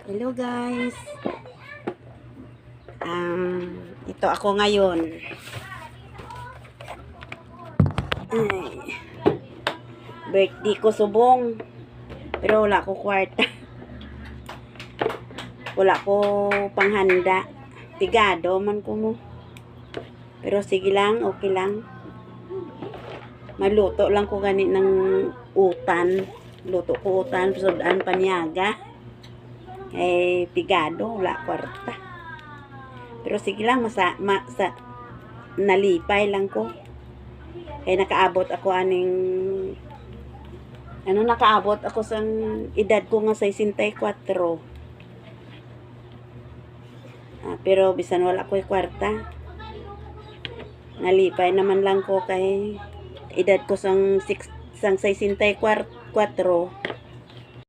Hello guys. Ito ako ngayon. Ay, birthday ko subong. Pero wala ko kwarta. Wala ko panghanda. Tigado man ko mo. Pero sige lang, okay lang. Maluto lang ko ganit ng utan. Luto ko utan, sudan paniaga. Pigado, wala kwarta. Pero sige lang, nalipay lang ko. Nakaabot ako nakaabot ako sa edad ko nga 64. Pero bisan wala ko kwarta. Nalipay naman lang ko kay edad ko sang 64.